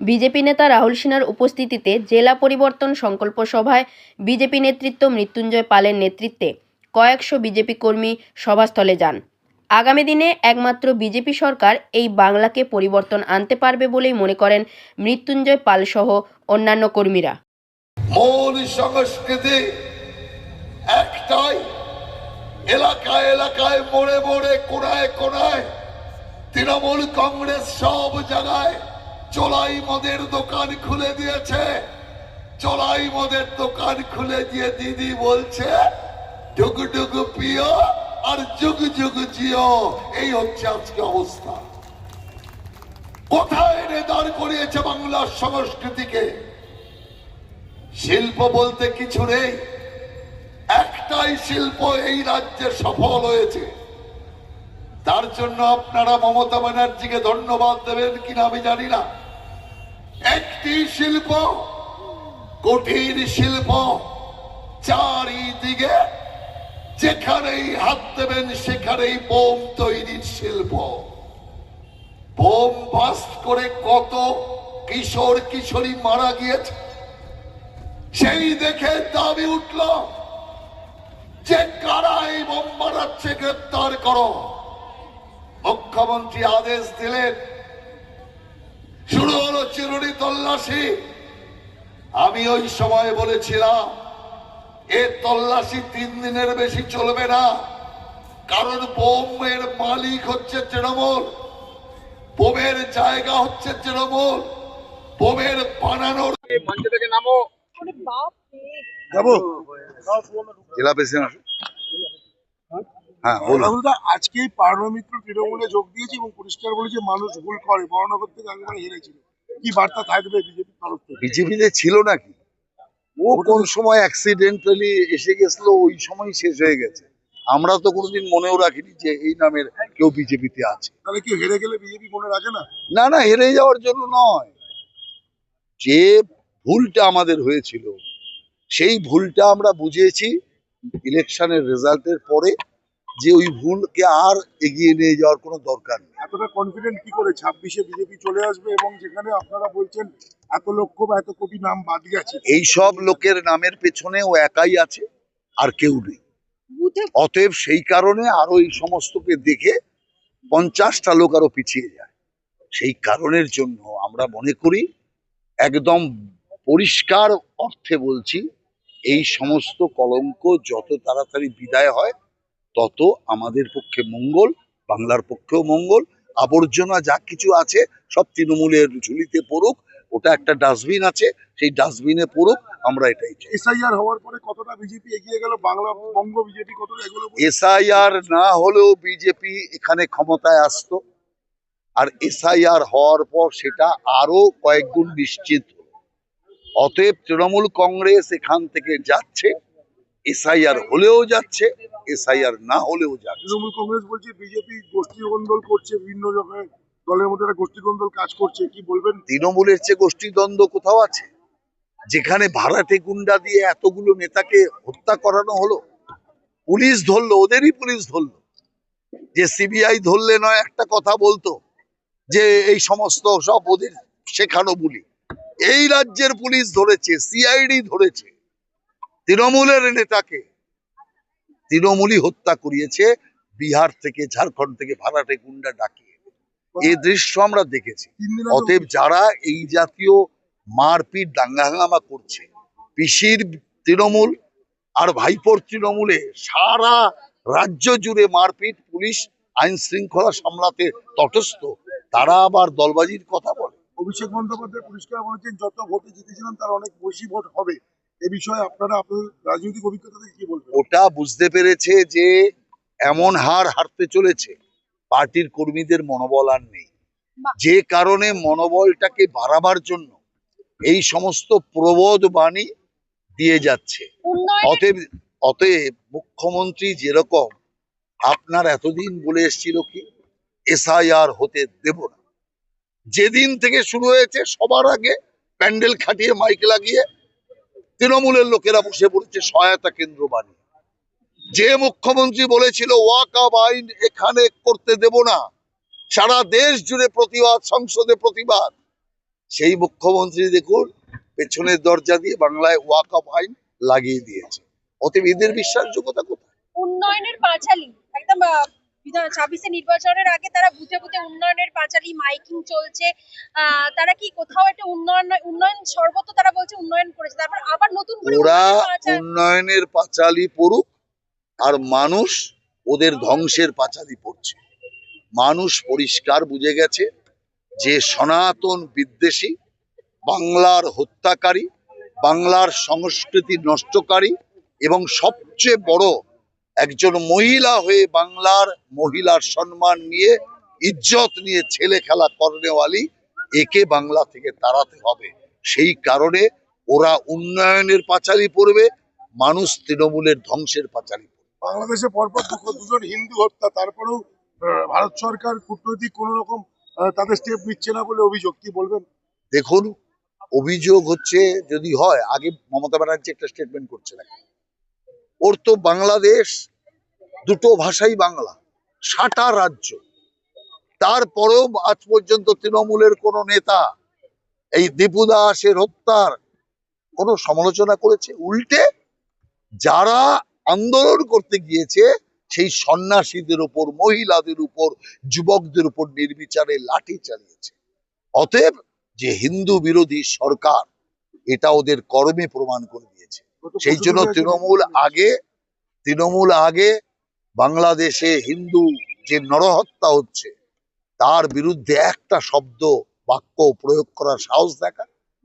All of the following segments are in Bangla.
বিজেপি নেতা রাহুল সিনহার উপস্থিতিতে জেলা পরিবর্তন সংকল্প সভায় বিজেপি নেতৃত্ব মৃত্যুঞ্জয় পালের নেতৃত্বে কয়েকশো বিজেপি কর্মী সভাস্থলে যান। আগামী দিনে একমাত্র বিজেপি সরকার এই বাংলাকে পরিবর্তন আনতে পারবে বলেই মনে করেন মৃত্যুঞ্জয় পাল সহ অন্যান্য কর্মীরা। মূল সংস্কৃতি একটাই, এলাকায় এলাকায় মোড়ে মোড়ে কোনায় কোনায় তৃণমূল কংগ্রেস সব জায়গায় চোলাই মদের দোকান খুলে দিয়েছে। চোলাই মদের দোকান খুলে দিয়ে দিদি বলছে ডুগু ডুগু পিও আর যুগ যুগ জিও। এই হচ্ছে আজকে অবস্থা। কোথায় এনে দাঁড় করিয়েছে বাংলার সংস্কৃতিকে? শিল্প বলতে কিছু নেই, একটাই শিল্প এই রাজ্যে সফল হয়েছে। তার জন্য আপনারা মমতা ব্যানার্জিকে ধন্যবাদ দেবেন কিনা আমি জানি না। একটি শিল্প, কুটির শিল্প, চারিদিকে যেখানেই হাত দেবেন সেখানেই বোম তৈরির শিল্প। বোম বাস্ট করে কত কিশোর কিশোরী মারা গিয়েছে, সেই দেখে দাবি উঠল যে কারা এই বোম মারাচ্ছে গ্রেপ্তার করো। মুখ্যমন্ত্রী আদেশ দিলেন, শুরু হলো চিরুনি তল্লাশি। আমি ওই সময় বলেছিলাম এ তল্লাশি 3 দিনের বেশি চলবে না, কারণ বোমের মালিক হচ্ছে তৃণমূল, বোমের জায়গা হচ্ছে তৃণমূল, বোমের বানানোর জেলা প্রেসিডেন্ট। হ্যাঁ, আজকে পার্বমিত্র তৃণমূলে যোগ দিয়েছে এবং পরিষ্কার বলেছে মানুষ ভুল করে, বরানগর থেকে একেবারে হেরেছিল। কি বার্তা থাকবে বিজেপির তরফ থেকে? বিজেপিতে ছিল নাকি? ও কোন সময় অ্যাক্সিডেন্টালি এসে গেছিল, ওই সময় শেষ হয়ে গেছে। আমরা তো কোনোদিন মনেও রাখিনি যে এই নামের কেউ বিজেপিতে আছে। তাহলে কেউ হেরে গেলে বিজেপি মনে রাখে না? না না, হেরে যাওয়ার জন্য নয়, যে ভুলটা আমাদের হয়েছিল সেই ভুলটা আমরা বুঝেছি ইলেকশনের রেজাল্টের পরে, যে ওই ভুলকে আর এগিয়ে নিয়ে যাওয়ার কোনো দরকার নেই। এতটা কনফিডেন্ট কি করে 26-এ বিজেপি চলে আসবে, এবং যেখানে আপনারা বলছেন এত লক্ষ বা এত কোটি নাম বাদ গেছে? এই সব লোকের নামের পেছনে ও একাই আছে, আর কেউ নেই। অতএব সেই কারণে আরো এই সমস্তকে দেখে 50টা লোক আরো পিছিয়ে যায়। সেই কারণের জন্য আমরা মনে করি, একদম পরিষ্কার অর্থে বলছি, এই সমস্ত কলঙ্ক যত তাড়াতাড়ি বিদায় হয় তত আমাদের পক্ষে মঙ্গল, বাংলার পক্ষেও মঙ্গল। আবর্জনা যা কিছু আছে সব তৃণমূলের ঝুলিতে পড়ুক, ওটা একটা ডাস্টবিন আছে, সেই ডাস্টবিনে পড়ুক। আমরা এটাই চাই। এসআইআর হওয়ার পরে কতটা বিজেপি এগিয়ে গেল, বাংলা বঙ্গ বিজেপি কতটা এগুলো? এসআইআর না হলেও বিজেপি এখানে ক্ষমতায় আসতো, আর এসআইআর হওয়ার পর সেটা আরো কয়েক গুণ নিশ্চিত। অতএব তৃণমূল কংগ্রেস এখান থেকে যাচ্ছে, এসআইআর হলেও যাচ্ছে, এসআইআর না হলেও যাচ্ছে। তৃণমূল কংগ্রেস বলছে বিজেপি গোষ্ঠীদ্বন্দ্ব করছে, বিভিন্ন রকমের দলের মধ্যে একটা গোষ্ঠীদ্বন্দ্ব কাজ করছে, কি বলবেন? তৃণমূলের চেয়ে গোষ্ঠীদ্বন্দ্ব কোথাও আছে? যেখানে ভাড়াটে গুন্ডা দিয়ে এতগুলো নেতাকে হত্যা করানো হলো, পুলিশ ধরলো, ওদেরই পুলিশ ধরলো। যে সিবিআই ধরলে নয় একটা কথা বলতো যে এই সমস্ত সব ওদের শেখানো বুলি। এই রাজ্যের পুলিশ ধরেছে, সিআইডি ধরেছে তৃণমূলের নেতাকে। তৃণমূলই হত্যা করিয়েছে, বিহার থেকে ঝাড়খণ্ড থেকে ভাড়াটে গুন্ডা ডাকিয়ে। এই দৃশ্য আমরা দেখেছি। অতএব যারা এই জাতীয় মারপিট দাঙ্গা হাঙ্গামা করছে, পিসির তৃণমূল আর ভাইপোর তৃণমূলে সারা রাজ্য জুড়ে মারপিট, পুলিশ আইন শৃঙ্খলা সামলাতে তটস্থ, তারা আবার দলবাজির কথা বলে। অভিষেক বন্দ্যোপাধ্যায় পরিষ্কার বলেছেন যত ভোটে জিতেছিলেন তার অনেক বেশি ভোট হবে। এ বিষয়ে আপনারা আপনাদের রাজনৈতিক অভিজ্ঞতা থেকে কি বলবেন? ওটা বুঝতে পেরেছে যে এমন হার হারতে চলেছে, পার্টির কর্মীদের মনোবল আর নেই। যে কারণে মনোবলটাকে বাড়াবার জন্য এই সমস্ত প্রবোধ বাণী দিয়ে যাচ্ছে। অতএব মুখ্যমন্ত্রী যেরকম আপনার এতদিন বলে এসেছিল কি এসআইআর হতে দেব না, যেদিন থেকে শুরু হয়েছে সবার আগে প্যান্ডেল খাটিয়ে মাইক লাগিয়ে তৃণমূলের লোকেরা বসে পড়েছে সহায়তা কেন্দ্র বানিয়ে। যে মুখ্যমন্ত্রী বলেছিল ওয়াকফ আইন এখানে করতে দেব না, সারা দেশ জুড়ে প্রতিবাদ, সংসদে প্রতিবাদ, সেই মুখ্যমন্ত্রী দেখুন পেছনের দরজা দিয়ে বাংলায় ওয়াকআপ আইন লাগিয়ে দিয়েছে। অতএব এদের বিশ্বাসযোগ্যতা কোথায়? উন্নয়নের পাঁচালী একদম 26-এ নির্বাচনের আগে তারা বুথে বুথে উন্নয়নের পাঁচালী মাইকিং চলছে। তারা কি কোথাও একটা উন্নয়ন সর্বত্র তারা বলছে উন্নয়ন করেছে, তারপর আবার নতুন করে ওরা উন্নয়নের পাঁচালী। উন্নয়নের পাঁচালী পড়ুক, আর মানুষ ওদের ধ্বংসের পাঁচালী পড়ছে। মানুষ পরিষ্কার বুঝে গেছে যে সনাতন বিদ্বেষী, বাংলার হত্যাকারী, বাংলার সংস্কৃতি নষ্টকারী এবং সবচেয়ে বড় একজন মহিলা হয়ে বাংলার মহিলার সম্মান নিয়ে, ইজ্জত নিয়ে ছেলে খেলা করনেওয়ালি, একে বাংলা থেকে তাড়াতে হবে। সেই কারণে ওরা উন্নয়নের পাঁচালী পড়বে, মানুষ তৃণমূলের ধ্বংসের পাঁচালী পড়বে। বাংলাদেশে পরপর দুজন হিন্দু হত্যা, তারপরেও ভারত সরকার কূটনৈতিক কোন রকম তাদের স্টেপ নিচ্ছে না বলে অভিযোগ, কি বলবেন? দেখুন, অভিযোগ হচ্ছে যদি হয়, আগে মমতা ব্যানার্জি একটা স্টেটমেন্ট করছে না, ওর তো বাংলাদেশ দুটো ভাষাই বাংলা, 7টা রাজ্য, তারপরেও আজ পর্যন্ত তৃণমূলের কোন নেতা এই দীপু দাসের হত্যার কোনো সমালোচনা করেছে? উল্টে যারা আন্দোলন করতে গিয়েছে সেই সন্ন্যাসীদের উপর, মহিলাদের উপর, যুবকদের উপর নির্বিচারে লাঠি চালিয়েছে। অতএব যে হিন্দু বিরোধী সরকার, এটা ওদের কর্মে প্রমাণ করে দিয়েছে। সেই জন্য তৃণমূল আগে বাংলাদেশে হিন্দু যে নরহত্যা হচ্ছে তার বিরুদ্ধে একটা শব্দ বাক্য প্রয়োগ করার সাহস দেখা,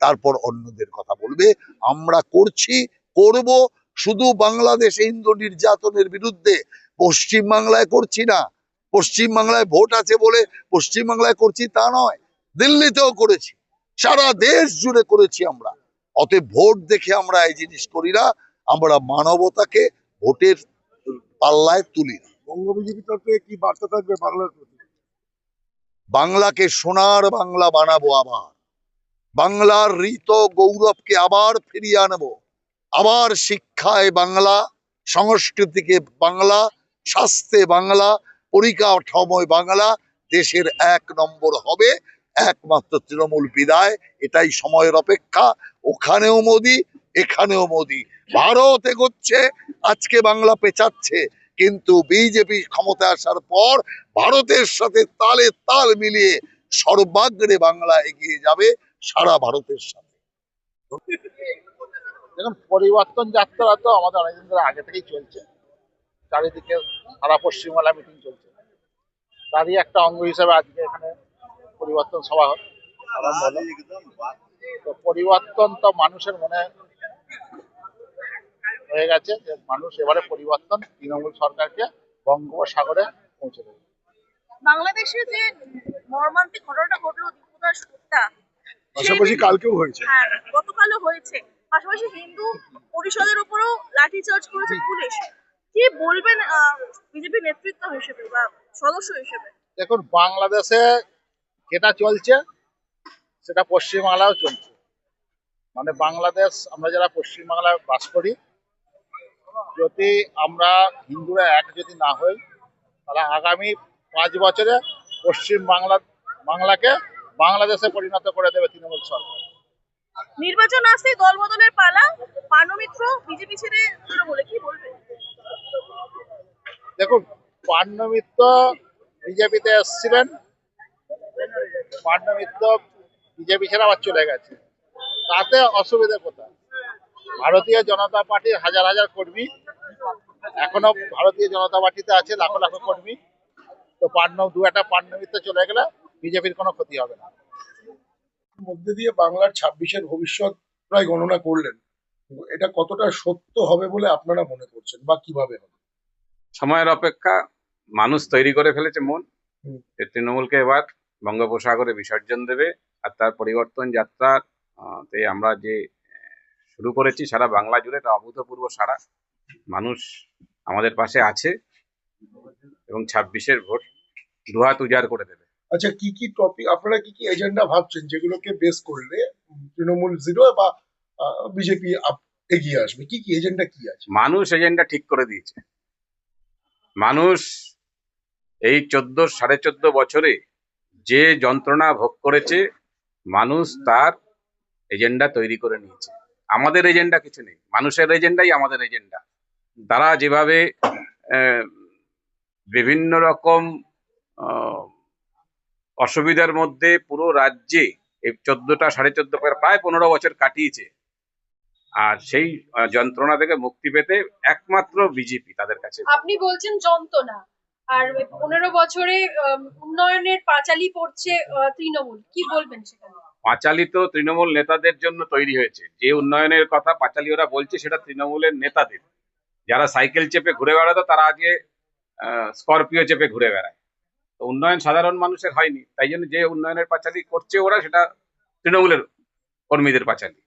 তারপর অন্যদের কথা বলবে। আমরা করছি, করব, শুধু বাংলাদেশে হিন্দু নির্যাতনের বিরুদ্ধে পশ্চিম বাংলায় করছি না। পশ্চিম বাংলায় ভোট আছে বলে পশ্চিম বাংলায় করছি তা নয়, দিল্লিতেও করেছি, সারা দেশ জুড়ে করেছি আমরা। অতএব ভোট দেখে আমরা এই জিনিস করি না, আমরা মানবতাকে ভোটের পাল্লায় তুলি না। বঙ্গ বিজেপি তরফে কি বার্তা থাকবে বাংলার প্রতি? বাংলাকে সোনার বাংলা বানাবো, আবার বাংলার ঋত গৌরবকে আবার ফিরিয়ে আনবো, আবার শিক্ষায় বাংলা, সংস্কৃতিকে বাংলা, স্বাস্থ্যে বাংলা, পরিকাঠামোয় বাংলা, দেশের 1 নম্বর হবে একমাত্র তৃণমূল বিদায়। এটাই সময়ের অপেক্ষা। ওখানেও মোদি, এখানেও মোদি। ভারত এগোচ্ছে, আজকে বাংলা পেঁচাচ্ছে, কিন্তু বিজেপি ক্ষমতা আসার পর ভারতের সাথে তালে তাল মিলিয়ে সর্বাগ্রে বাংলা এগিয়ে যাবে সারা ভারতের সাথে। দেখুন, পরিবর্তন যাত্রা তো আমাদের অনেকদিন ধরে আগে থেকেই চলছে, চারিদিকে সারা পশ্চিমবাংলা মিটিং চলছে, তারই একটা অঙ্গ হিসেবে আজকে এখানে পরিবর্তন সভা আরম্ভ হলো। তো পরিবর্তন তো মানুষের মনে হয়ে গেছে যে মানুষ এবারে পরিবর্তন তৃণমূল সরকারকে বঙ্গোপসাগরে পৌঁছে দেবে। বাংলাদেশে যে মর্মান্তিক ঘটনাটা ঘটলো, দীপু দাস হত্যা, পাশাপাশি কালকেও হয়েছে। হ্যাঁ গতকালও হয়েছে, পাশাপাশি হিন্দু পরিষদের উপরেও লাঠিচার্জ করেছে পুলিশ। কি বলবেন বিজেপি নেতৃত্ব হিসেবে বা সদস্য হিসেবে? দেখুন, বাংলাদেশে যেটা চলছে সেটা পশ্চিমবাংলাও চলছে। মানে বাংলাদেশ, আমরা যারা পশ্চিমবাংলায় বাস করি, যদি আমরা হিন্দুরা এক যদি না হই, তাহলে আগামী 5 বছরে বাংলাকে বাংলাদেশে পরিণত করে দেবে তৃণমূল সরকার। নির্বাচন আসতে দল বদলের পালা, পাণ্ডমিত্র বিজেপি ছেড়ে তৃণমূলে, কি বলবেন? দেখুন, পাণ্ডমিত্র বিজেপিতে এসেছিলেন, পাণ্ডমিত্র বিজেপি ছেড়ে আবার চলে গেছে, তাতে অসুবিধা কোথায়? ভারতীয় জনতা পার্টির হাজার হাজার কর্মী এখনো ভারতীয় জনতা পার্টিতে আছে, লাখো লাখো কর্মী। তো দু একটা পাণ্ডমিত্র চলে গেলে বিজেপির কোনো ক্ষতি হবে না। মধ্যে দিয়ে বাংলার 26-এর ভবিষ্যৎ প্রায় গণনা করলেন, এটা কতটা সত্য হবে বলে আপনারা মনে করছেন বা কিভাবে হবে? সময়ের অপেক্ষা। মানুষ তৈরি করে ফেলেছে মন হুম। যে তৃণমূলকে এবার বঙ্গোপসাগরে বিসর্জন দেবে। আর তার পরিবর্তন যাত্রার তে আমরা যে শুরু করেছি সারা বাংলা জুড়ে, তা অভূতপূর্ব সাড়া। মানুষ আমাদের পাশে আছে এবং 26-এর ভোট দুহাত উজাড় করে দেবে। আচ্ছা, কি কি টপিক আপনারা কি কি এজেন্ডা ভাবছেন যেগুলোকে বেস করলে তৃণমূল 0 বা বিজেপি এগিয়ে আসবে? কি কি এজেন্ডা কি আছে? মানুষ এজেন্ডা ঠিক করে দিয়েছে। মানুষ এই 14 সাড়ে 14 বছরে যে যন্ত্রণা ভোগ করেছে, মানুষ তার এজেন্ডা তৈরি করে নিয়েছে। আমাদের এজেন্ডা কিছু নেই, মানুষের এজেন্ডাই আমাদের এজেন্ডা। তারা যেভাবে আহ, বিভিন্ন রকম আহ, অসুবিধার মধ্যে পুরো রাজ্যে এই 14টা 14.5 প্রায় 15 বছর কাটিয়েছে, আর সেই যন্ত্রণা থেকে মুক্তি পেতে একমাত্র বিজেপি তাদের কাছে। আপনি বলছেন যন্ত্রণা, আর ওই 15 বছরে উন্নয়নের পাঁচালী পড়ছে তৃণমূল, কি বলবেন সেখানে? পাঁচালী তো তৃণমূল নেতাদের জন্য তৈরি হয়েছে। যে উন্নয়নের কথা পাঁচালী ওরা বলছে সেটা তৃণমূলের নেতাদের। যারা সাইকেল চেপে ঘুরে বেড়াতো তারা আজকে স্করপিও চেপে ঘুরে বেড়ায়। তো উন্নয়ন সাধারণ মানুষের হয়নি, তাই জন্য যে উন্নয়নের পাঁচালী করছে ওরা, সেটা তৃণমূলের কর্মীদের পাঁচালী।